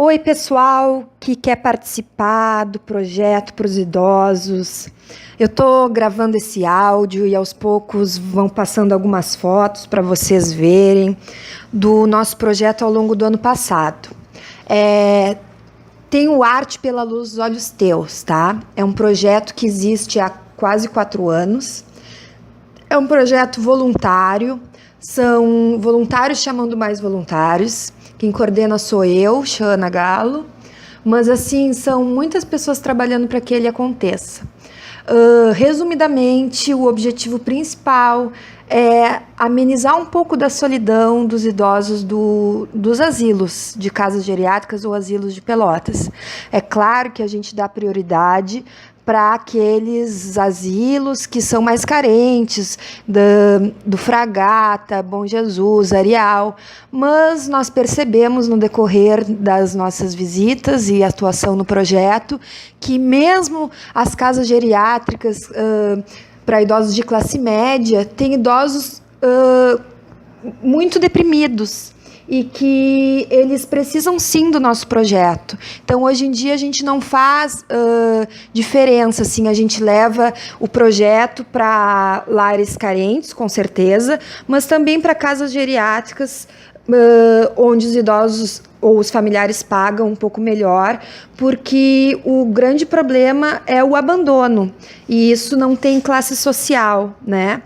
Oi, pessoal que quer participar do projeto para os idosos. Eu estou gravando esse áudio e aos poucos vão passando algumas fotos para vocês verem do nosso projeto ao longo do ano passado. Tem o Arte pela Luz dos Olhos Teus, tá? É um projeto que existe há quase 4 anos. É um projeto voluntário, são voluntários chamando mais voluntários. Quem coordena sou eu, Xana Galo, mas assim, são muitas pessoas trabalhando para que ele aconteça. Resumidamente, o objetivo principal é amenizar um pouco da solidão dos idosos dos asilos de casas geriátricas ou asilos de Pelotas. É claro que a gente dá prioridade para aqueles asilos que são mais carentes, do Fragata, Bom Jesus, Areal, mas nós percebemos no decorrer das nossas visitas e atuação no projeto que mesmo as casas geriátricas para idosos de classe média, tem idosos muito deprimidos, e que eles precisam sim do nosso projeto. Então, hoje em dia, a gente não faz diferença, assim, a gente leva o projeto para lares carentes, com certeza, mas também para casas geriátricas, onde os idosos ou os familiares pagam um pouco melhor, porque o grande problema é o abandono, e isso não tem classe social, né?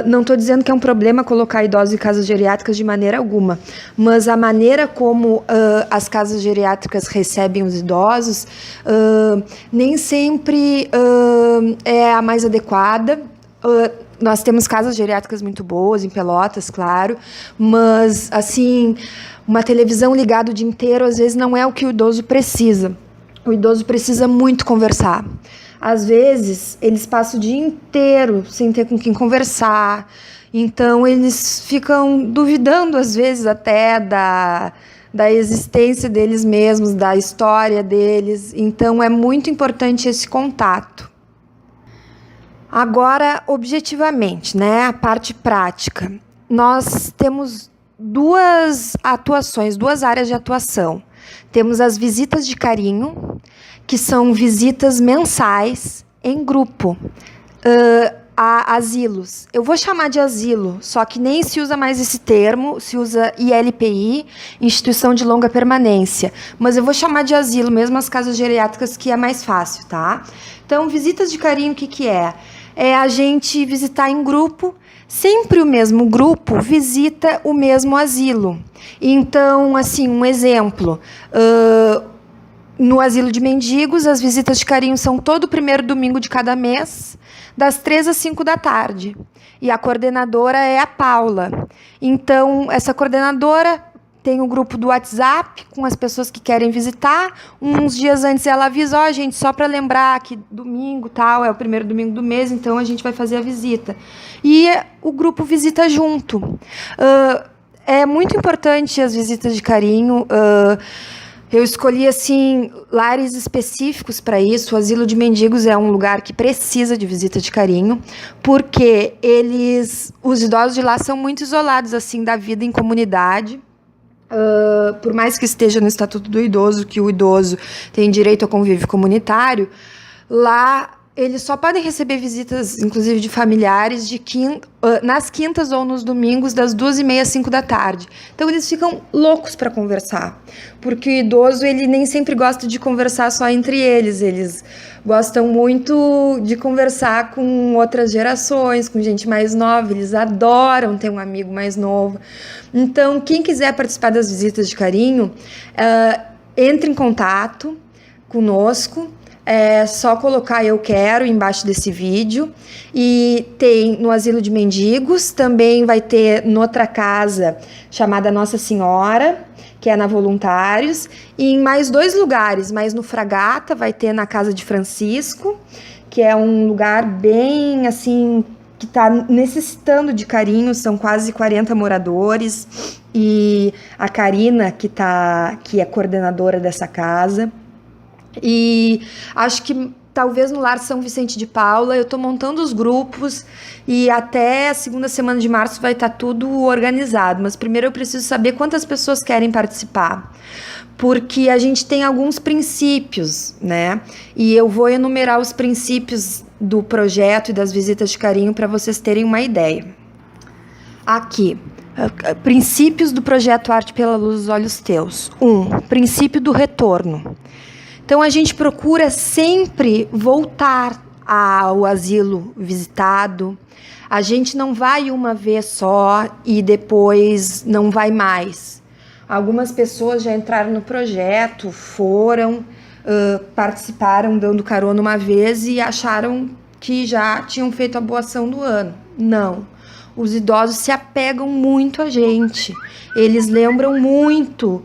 Não estou dizendo que é um problema colocar idosos em casas geriátricas de maneira alguma, mas a maneira como as casas geriátricas recebem os idosos nem sempre é a mais adequada. Nós temos casas geriátricas muito boas, em Pelotas, claro, mas, assim, uma televisão ligada o dia inteiro, às vezes, não é o que o idoso precisa. O idoso precisa muito conversar. Às vezes, eles passam o dia inteiro sem ter com quem conversar, então eles ficam duvidando, às vezes, até da existência deles mesmos, da história deles. Então, é muito importante esse contato. Agora, objetivamente, né, a parte prática. Nós temos duas áreas de atuação. Temos as visitas de carinho, que são visitas mensais em grupo a asilos. Eu vou chamar de asilo, só que nem se usa mais esse termo, se usa ILPI, Instituição de Longa Permanência. Mas eu vou chamar de asilo, mesmo as casas geriátricas, que é mais fácil, tá? Então, visitas de carinho, o que é? É a gente visitar em grupo, sempre o mesmo grupo visita o mesmo asilo. Então, assim, um exemplo, no asilo de mendigos, as visitas de carinho são todo primeiro domingo de cada mês, das 3 às 5 da tarde. E a coordenadora é a Paula. Então, essa coordenadora tem um grupo do WhatsApp com as pessoas que querem visitar. Uns dias antes ela avisa, gente, só para lembrar que domingo tal é o primeiro domingo do mês, então a gente vai fazer a visita. E o grupo visita junto. É muito importante as visitas de carinho. Eu escolhi, assim, lares específicos para isso. O asilo de mendigos é um lugar que precisa de visita de carinho, porque os idosos de lá são muito isolados, assim, da vida em comunidade. Por mais que esteja no Estatuto do Idoso, que o idoso tem direito ao convívio comunitário, lá eles só podem receber visitas, inclusive de familiares, nas quintas ou nos domingos, das 2h30 às 5 da tarde. Então, eles ficam loucos para conversar, porque o idoso ele nem sempre gosta de conversar só entre eles gostam muito de conversar com outras gerações, com gente mais nova, eles adoram ter um amigo mais novo. Então, quem quiser participar das visitas de carinho, entre em contato conosco. É só colocar "eu quero" embaixo desse vídeo. E tem no asilo de mendigos, também vai ter noutra casa chamada Nossa Senhora, que é na Voluntários, e em mais 2 lugares, mas no Fragata vai ter na Casa de Francisco, que é um lugar bem, assim, que está necessitando de carinho, são quase 40 moradores, e a Karina, que é coordenadora dessa casa. E acho que talvez no Lar São Vicente de Paula. Eu estou montando os grupos e até a segunda semana de março vai estar tudo organizado. Mas primeiro eu preciso saber quantas pessoas querem participar, porque a gente tem alguns princípios, né? E eu vou enumerar os princípios do projeto e das visitas de carinho para vocês terem uma ideia. Aqui, princípios do projeto Arte pela Luz dos Olhos Teus. 1. Princípio do retorno. Então, a gente procura sempre voltar ao asilo visitado. A gente não vai uma vez só e depois não vai mais. Algumas pessoas já entraram no projeto, foram, participaram dando carona uma vez e acharam que já tinham feito a boa ação do ano. Não. Os idosos se apegam muito a gente. Eles lembram muito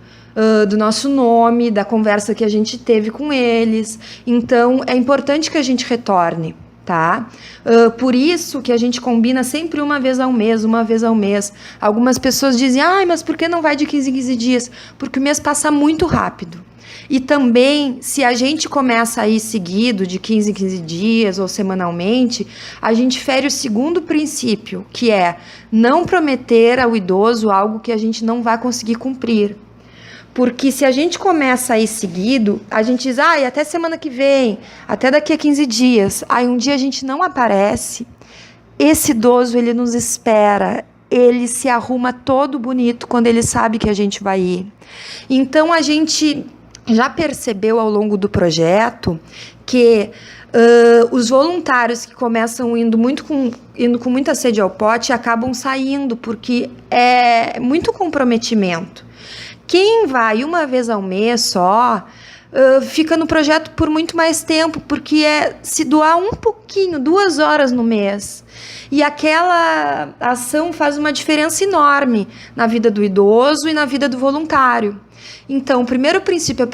do nosso nome, da conversa que a gente teve com eles. Então, é importante que a gente retorne, tá? Por isso que a gente combina sempre uma vez ao mês. Algumas pessoas dizem, mas por que não vai de 15 em 15 dias? Porque o mês passa muito rápido. E também, se a gente começa a ir seguido, de 15 em 15 dias ou semanalmente, a gente fere o segundo princípio, que é não prometer ao idoso algo que a gente não vai conseguir cumprir. Porque se a gente começa a ir seguido, a gente diz, até semana que vem, até daqui a 15 dias. Aí um dia a gente não aparece, esse idoso, ele nos espera, ele se arruma todo bonito quando ele sabe que a gente vai ir. Então, a gente já percebeu ao longo do projeto que os voluntários que começam indo com muita sede ao pote acabam saindo, porque é muito comprometimento. Quem vai uma vez ao mês só, fica no projeto por muito mais tempo, porque é se doar um pouquinho, 2 horas no mês. E aquela ação faz uma diferença enorme na vida do idoso e na vida do voluntário. Então, o primeiro princípio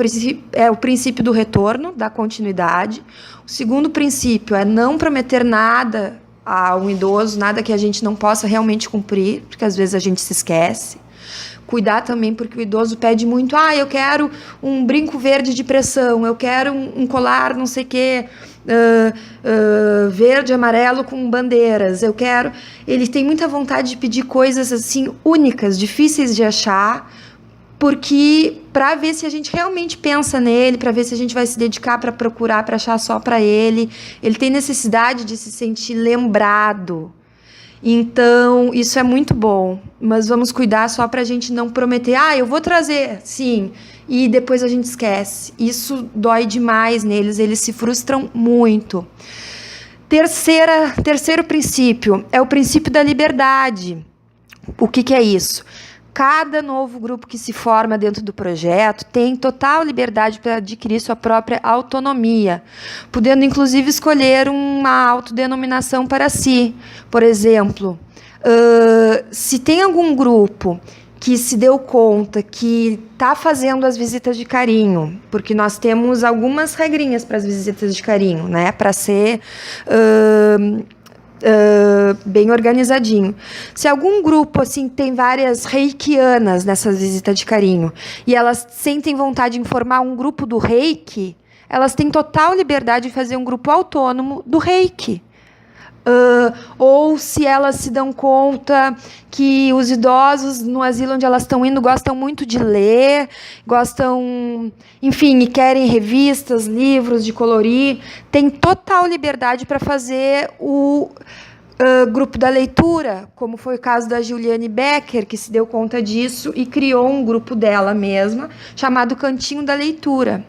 é o princípio do retorno, da continuidade. O segundo princípio é não prometer nada a um idoso, nada que a gente não possa realmente cumprir, porque às vezes a gente se esquece. Cuidar também, porque o idoso pede muito, eu quero um brinco verde de pressão, eu quero um colar não sei o quê, verde, amarelo com bandeiras, Ele tem muita vontade de pedir coisas assim únicas, difíceis de achar, porque para ver se a gente realmente pensa nele, para ver se a gente vai se dedicar para procurar, para achar só para ele. Ele tem necessidade de se sentir lembrado. Então, isso é muito bom, mas vamos cuidar só para a gente não prometer, eu vou trazer, sim, e depois a gente esquece. Isso dói demais neles, eles se frustram muito. Terceiro princípio é o princípio da liberdade. O que é isso? Cada novo grupo que se forma dentro do projeto tem total liberdade para adquirir sua própria autonomia, podendo inclusive escolher uma autodenominação para si. Por exemplo, se tem algum grupo que se deu conta que está fazendo as visitas de carinho, porque nós temos algumas regrinhas para as visitas de carinho, né, para ser bem organizadinho. Se algum grupo assim tem várias reikianas nessas visitas de carinho e elas sentem vontade de formar um grupo do reiki, elas têm total liberdade de fazer um grupo autônomo do reiki. Ou se elas se dão conta que os idosos no asilo onde elas estão indo gostam muito de ler, enfim, e querem revistas, livros de colorir, tem total liberdade para fazer o grupo da leitura, como foi o caso da Juliane Becker, que se deu conta disso e criou um grupo dela mesma, chamado Cantinho da Leitura.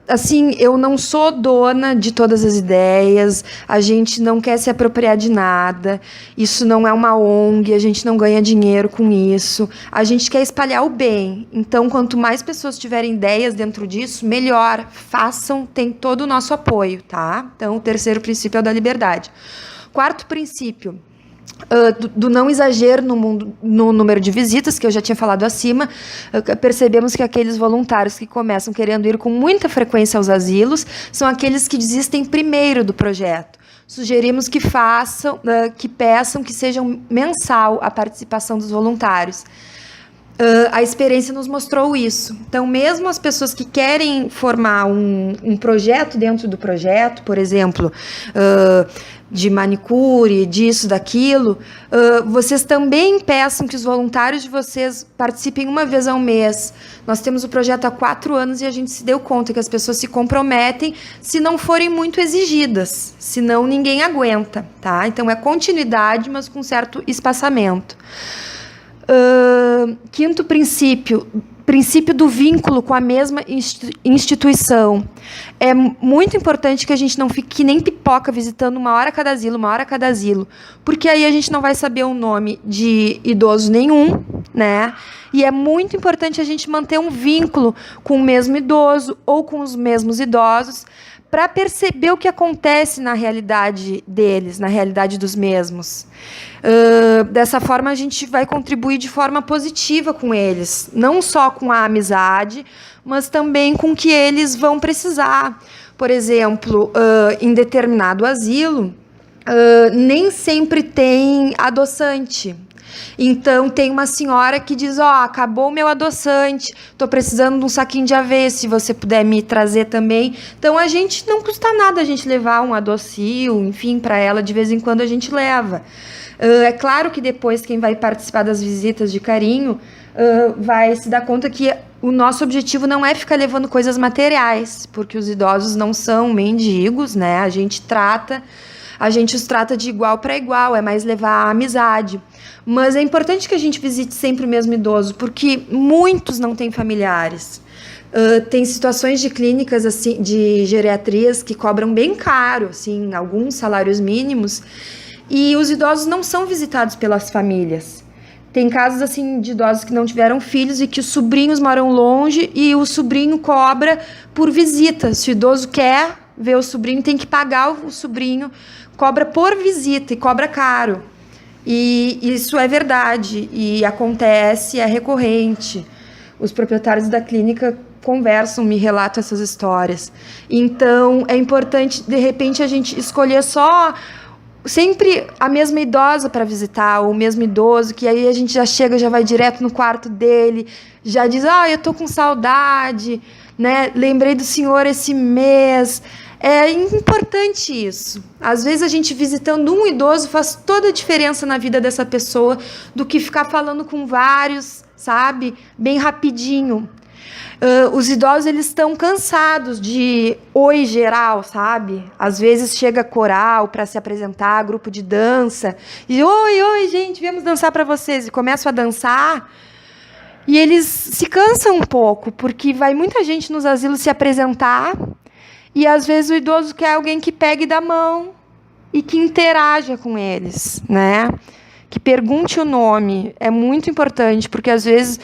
Assim, eu não sou dona de todas as ideias, a gente não quer se apropriar de nada, isso não é uma ONG, a gente não ganha dinheiro com isso, a gente quer espalhar o bem. Então, quanto mais pessoas tiverem ideias dentro disso, melhor, façam, tem todo o nosso apoio, tá? Então, o terceiro princípio é o da liberdade. Quarto princípio, do não exagero no número de visitas, que eu já tinha falado acima, percebemos que aqueles voluntários que começam querendo ir com muita frequência aos asilos são aqueles que desistem primeiro do projeto. Sugerimos que peçam que seja mensal a participação dos voluntários. A experiência nos mostrou isso. Então, mesmo as pessoas que querem formar um projeto dentro do projeto, por exemplo, de manicure, disso, daquilo, vocês também peçam que os voluntários de vocês participem uma vez ao mês. Nós temos o projeto há 4 anos e a gente se deu conta que as pessoas se comprometem se não forem muito exigidas, senão ninguém aguenta, tá? Então, é continuidade, mas com certo espaçamento. Quinto princípio do vínculo com a mesma instituição. É muito importante que a gente não fique que nem pipoca visitando uma hora cada asilo, porque aí a gente não vai saber o nome de idoso nenhum, né? E é muito importante a gente manter um vínculo com o mesmo idoso ou com os mesmos idosos, para perceber o que acontece na realidade deles, na realidade dos mesmos. Dessa forma, a gente vai contribuir de forma positiva com eles, não só com a amizade, mas também com o que eles vão precisar. Por exemplo, em determinado asilo, nem sempre tem adoçante. Então, tem uma senhora que diz, acabou o meu adoçante, estou precisando de um saquinho de aveia, se você puder me trazer também. Então, a gente não custa nada a gente levar um adocio, enfim, para ela, de vez em quando a gente leva. É claro que depois quem vai participar das visitas de carinho vai se dar conta que o nosso objetivo não é ficar levando coisas materiais, porque os idosos não são mendigos, né? A gente os trata de igual para igual, é mais levar a amizade. Mas é importante que a gente visite sempre o mesmo idoso, porque muitos não têm familiares. Tem situações de clínicas assim, de geriatrias que cobram bem caro, assim, alguns salários mínimos, e os idosos não são visitados pelas famílias. Tem casos assim de idosos que não tiveram filhos e que os sobrinhos moram longe e o sobrinho cobra por visita. Se o idoso quer ver o sobrinho, tem que pagar o sobrinho, cobra por visita e cobra caro. E isso é verdade, e acontece, é recorrente. Os proprietários da clínica conversam, me relatam essas histórias. Então, é importante, de repente, a gente escolher só sempre a mesma idosa para visitar, ou o mesmo idoso, que aí a gente já chega, já vai direto no quarto dele, já diz, eu tô com saudade, né? Lembrei do senhor esse mês. É importante isso. Às vezes a gente visitando um idoso faz toda a diferença na vida dessa pessoa do que ficar falando com vários, sabe? Bem rapidinho. Os idosos, eles estão cansados de oi geral, sabe? Às vezes chega coral para se apresentar, grupo de dança, e oi, gente, viemos dançar para vocês, e começam a dançar, e eles se cansam um pouco, porque vai muita gente nos asilos se apresentar, e às vezes o idoso quer alguém que pegue da mão e que interaja com eles, né? Que pergunte o nome. É muito importante, porque às vezes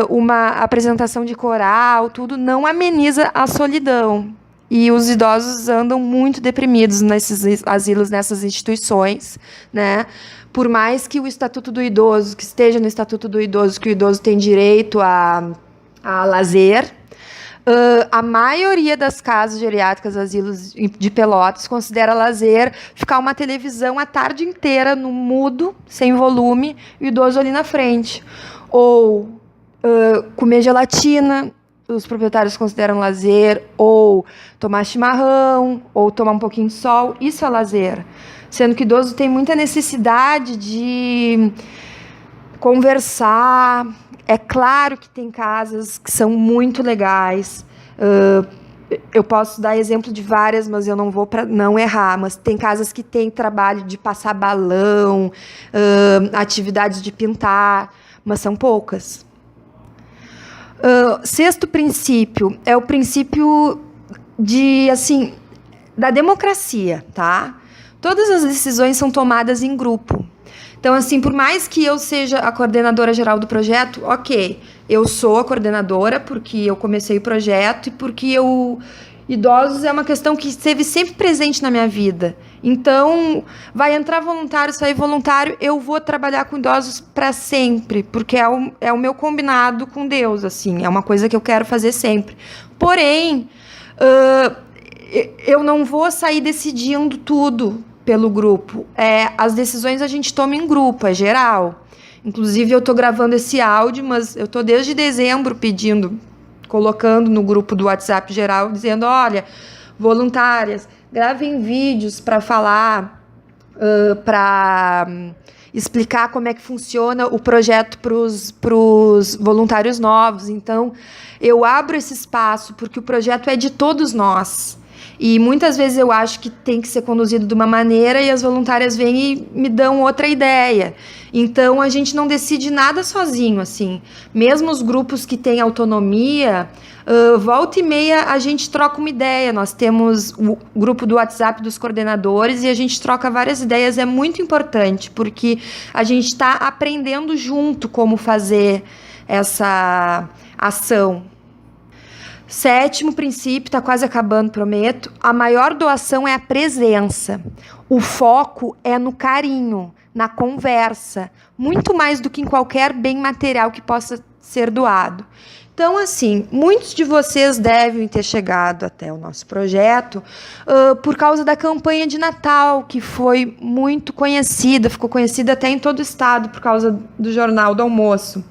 uma apresentação de coral, tudo, não ameniza a solidão. E os idosos andam muito deprimidos nesses asilos, nessas instituições, né? Por mais que o Estatuto do Idoso, que esteja no Estatuto do Idoso, que o idoso tem direito a lazer, a maioria das casas geriátricas, asilos de Pelotas, considera lazer ficar uma televisão a tarde inteira no mudo, sem volume, e o idoso ali na frente. Ou comer gelatina, os proprietários consideram lazer, ou tomar chimarrão, ou tomar um pouquinho de sol, isso é lazer. Sendo que o idoso tem muita necessidade de conversar. É claro que tem casas que são muito legais. Eu posso dar exemplo de várias, mas eu não vou para não errar. Mas tem casas que têm trabalho de passar balão, atividades de pintar, mas são poucas. Sexto princípio é o princípio da democracia, tá? Todas as decisões são tomadas em grupo. Então, assim, por mais que eu seja a coordenadora geral do projeto, ok, eu sou a coordenadora porque eu comecei o projeto e porque idosos é uma questão que esteve sempre presente na minha vida. Então, vai entrar voluntário, sair voluntário, eu vou trabalhar com idosos para sempre, porque é o meu combinado com Deus, assim, é uma coisa que eu quero fazer sempre. Porém, eu não vou sair decidindo tudo pelo grupo. As decisões a gente toma em grupo, é geral. Inclusive, eu estou gravando esse áudio, mas eu estou desde dezembro pedindo, colocando no grupo do WhatsApp geral, dizendo, olha, voluntárias, gravem vídeos para falar, para explicar como é que funciona o projeto para os voluntários novos. Então, eu abro esse espaço porque o projeto é de todos nós. E muitas vezes eu acho que tem que ser conduzido de uma maneira e as voluntárias vêm e me dão outra ideia. Então, a gente não decide nada sozinho, assim. Mesmo os grupos que têm autonomia, volta e meia a gente troca uma ideia. Nós temos o grupo do WhatsApp dos coordenadores e a gente troca várias ideias. É muito importante, porque a gente está aprendendo junto como fazer essa ação. 7º princípio, está quase acabando, prometo. A maior doação é a presença. O foco é no carinho, na conversa, muito mais do que em qualquer bem material que possa ser doado. Então, assim, muitos de vocês devem ter chegado até o nosso projeto por causa da campanha de Natal, que foi muito conhecida, ficou conhecida até em todo o estado por causa do Jornal do Almoço.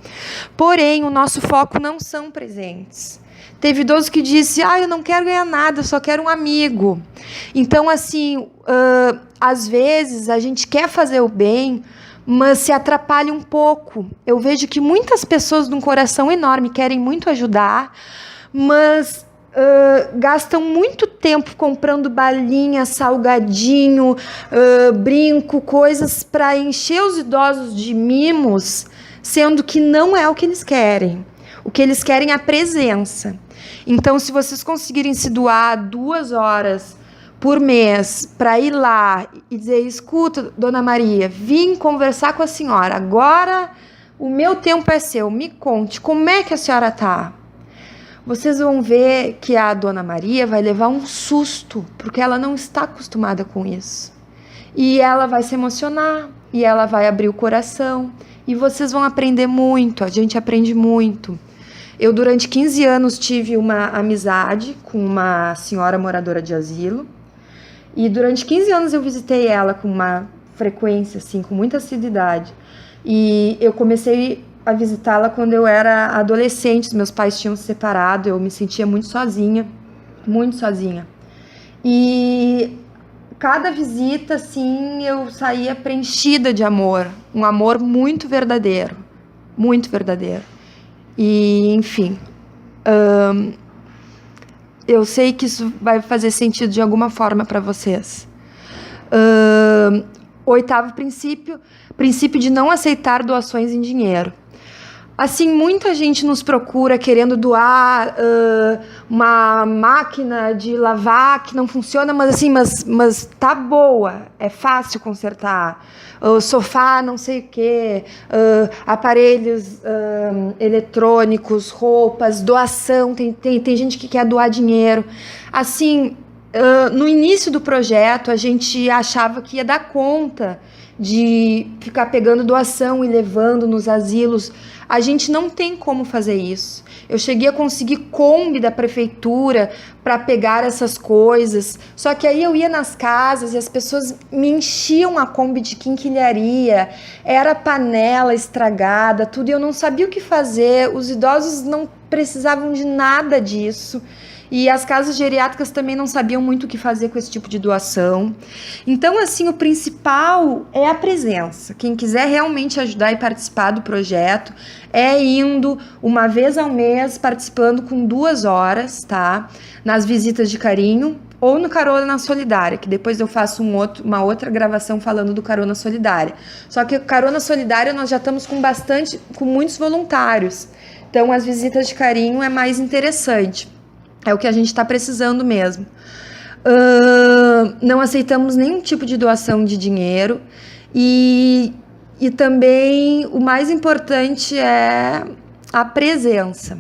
Porém, o nosso foco não são presentes. Teve idoso que disse, eu não quero ganhar nada, eu só quero um amigo. Então, assim, às vezes a gente quer fazer o bem, mas se atrapalha um pouco. Eu vejo que muitas pessoas de um coração enorme querem muito ajudar, mas gastam muito tempo comprando balinha, salgadinho, brinco, coisas para encher os idosos de mimos, sendo que não é o que eles querem. O que eles querem é a presença. Então, se vocês conseguirem se doar 2 horas por mês para ir lá e dizer, escuta, Dona Maria, vim conversar com a senhora, agora o meu tempo é seu, me conte, como é que a senhora está? Vocês vão ver que a Dona Maria vai levar um susto, porque ela não está acostumada com isso. E ela vai se emocionar, e ela vai abrir o coração, e vocês vão aprender muito, a gente aprende muito. Eu, durante 15 anos, tive uma amizade com uma senhora moradora de asilo. E durante 15 anos eu visitei ela com uma frequência, assim, com muita assiduidade. E eu comecei a visitá-la quando eu era adolescente. Os meus pais tinham se separado, eu me sentia muito sozinha. Muito sozinha. E cada visita, assim, eu saía preenchida de amor. Um amor muito verdadeiro. Muito verdadeiro. E, enfim, eu sei que isso vai fazer sentido de alguma forma para vocês. 8º princípio, princípio de não aceitar doações em dinheiro. Assim, muita gente nos procura querendo doar uma máquina de lavar que não funciona, mas assim, mas tá boa, é fácil consertar. O sofá, não sei o quê, aparelhos eletrônicos, roupas, doação, tem gente que quer doar dinheiro. Assim, no início do projeto, a gente achava que ia dar conta de ficar pegando doação e levando nos asilos. A gente não tem como fazer isso. Eu cheguei a conseguir Kombi da prefeitura para pegar essas coisas, só que aí eu ia nas casas e as pessoas me enchiam a Kombi de quinquilharia, era panela estragada, tudo, e eu não sabia o que fazer. Os idosos não precisavam de nada disso. E as casas geriátricas também não sabiam muito o que fazer com esse tipo de doação. Então, assim, o principal é a presença. Quem quiser realmente ajudar e participar do projeto é indo uma vez ao mês, participando com 2 horas, tá? Nas visitas de carinho ou no Carona Solidária, que depois eu faço uma outra gravação falando do Carona Solidária. Só que o Carona Solidária nós já estamos com muitos voluntários. Então, as visitas de carinho é mais interessante. É o que a gente está precisando mesmo. Não aceitamos nenhum tipo de doação de dinheiro. E também o mais importante é a presença.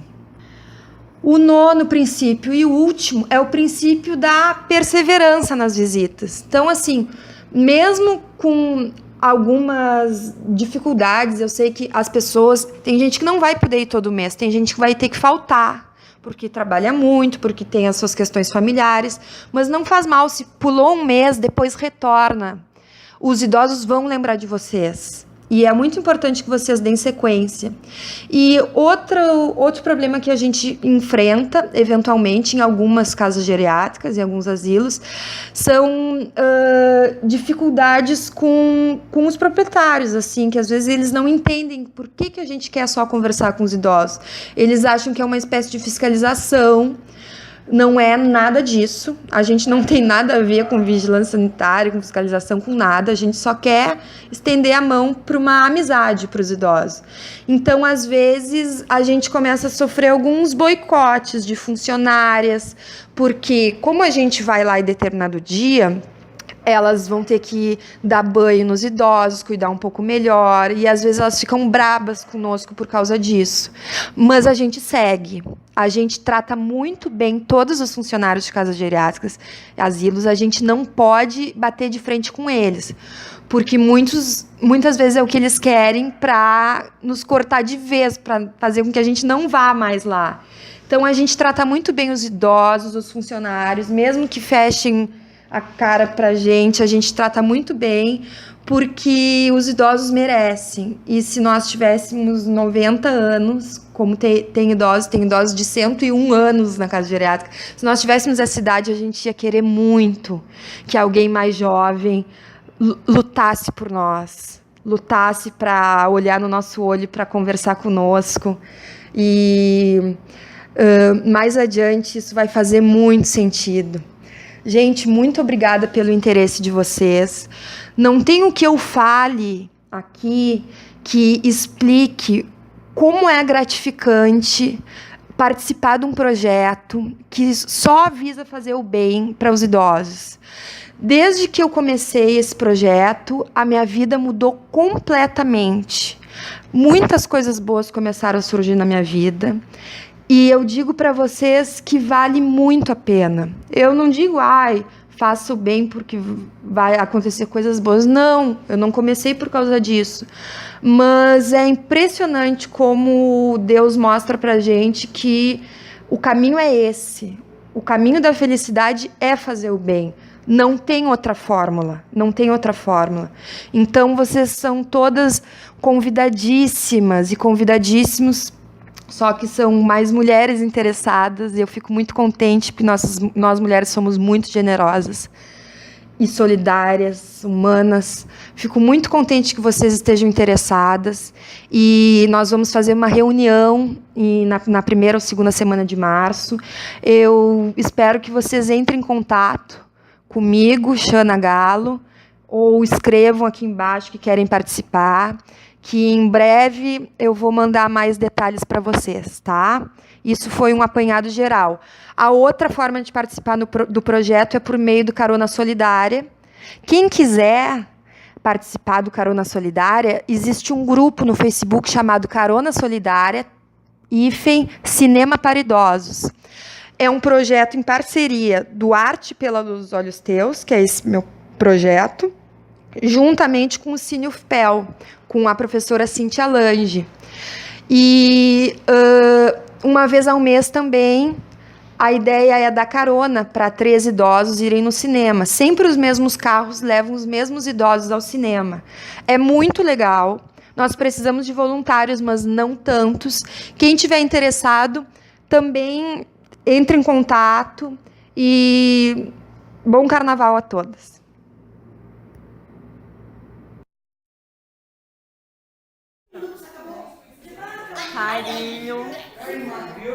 O 9º princípio e o último é o princípio da perseverança nas visitas. Então, assim, mesmo com algumas dificuldades, eu sei que as pessoas... Tem gente que não vai poder ir todo mês, tem gente que vai ter que faltar, porque trabalha muito, porque tem as suas questões familiares, mas não faz mal, se pulou um mês, depois retorna. Os idosos vão lembrar de vocês. E é muito importante que vocês deem sequência. E outro problema que a gente enfrenta, eventualmente, em algumas casas geriátricas, em alguns asilos, são dificuldades com os proprietários, assim, que às vezes eles não entendem por que a gente quer só conversar com os idosos. Eles acham que é uma espécie de fiscalização. Não é nada disso, a gente não tem nada a ver com vigilância sanitária, com fiscalização, com nada, a gente só quer estender a mão para uma amizade para os idosos. Então, às vezes, a gente começa a sofrer alguns boicotes de funcionárias, porque como a gente vai lá em determinado dia, elas vão ter que dar banho nos idosos, cuidar um pouco melhor, e às vezes elas ficam brabas conosco por causa disso. Mas a gente segue. A gente trata muito bem todos os funcionários de casas geriátricas, asilos, a gente não pode bater de frente com eles, porque muitas vezes é o que eles querem para nos cortar de vez, para fazer com que a gente não vá mais lá. Então, a gente trata muito bem os idosos, os funcionários, mesmo que fechem a cara pra gente, a gente trata muito bem, porque os idosos merecem. E se nós tivéssemos 90 anos, como tem idosos de 101 anos na casa geriátrica, se nós tivéssemos essa idade, a gente ia querer muito que alguém mais jovem lutasse por nós, lutasse para olhar no nosso olho, para conversar conosco. E mais adiante isso vai fazer muito sentido. Gente, muito obrigada pelo interesse de vocês. Não tem o que eu fale aqui que explique como é gratificante participar de um projeto que só visa fazer o bem para os idosos. Desde que eu comecei esse projeto, a minha vida mudou completamente. Muitas coisas boas começaram a surgir na minha vida. E eu digo para vocês que vale muito a pena. Eu não digo, faço bem porque vai acontecer coisas boas. Não, eu não comecei por causa disso. Mas é impressionante como Deus mostra pra gente que o caminho é esse. O caminho da felicidade é fazer o bem. Não tem outra fórmula. Não tem outra fórmula. Então, vocês são todas convidadíssimas e convidadíssimos. Só que são mais mulheres interessadas e eu fico muito contente porque nós mulheres somos muito generosas e solidárias, humanas. Fico muito contente que vocês estejam interessadas e nós vamos fazer uma reunião na primeira ou segunda semana de março. Eu espero que vocês entrem em contato comigo, Xana Galo, ou escrevam aqui embaixo que querem participar, que em breve eu vou mandar mais detalhes para vocês, tá? Isso foi um apanhado geral. A outra forma de participar do projeto é por meio do Carona Solidária. Quem quiser participar do Carona Solidária, existe um grupo no Facebook chamado Carona Solidária, Cinema para Idosos. É um projeto em parceria do Arte pelos Olhos Teus, que é esse meu projeto, juntamente com o Cine UFPEL, com a professora Cíntia Lange. E uma vez ao mês também, a ideia é dar carona para 3 idosos irem no cinema. Sempre os mesmos carros levam os mesmos idosos ao cinema. É muito legal. Nós precisamos de voluntários, mas não tantos. Quem tiver interessado, também entre em contato. E bom carnaval a todas. Carinho,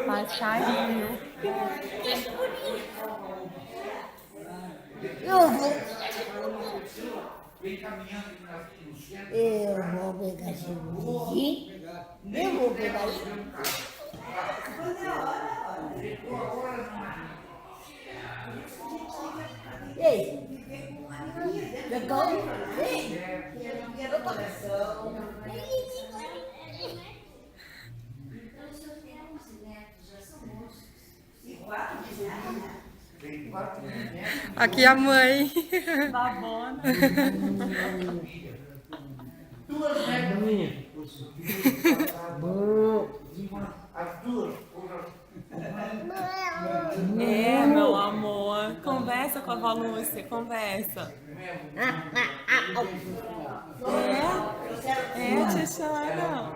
mais carinho. Eu vou pegar esse aqui. Eu vou pegar esse. Ei, Aqui a mãe. Babona. É, meu amor. Conversa. Conversa com a avó Lúcia, conversa. Tia Xana.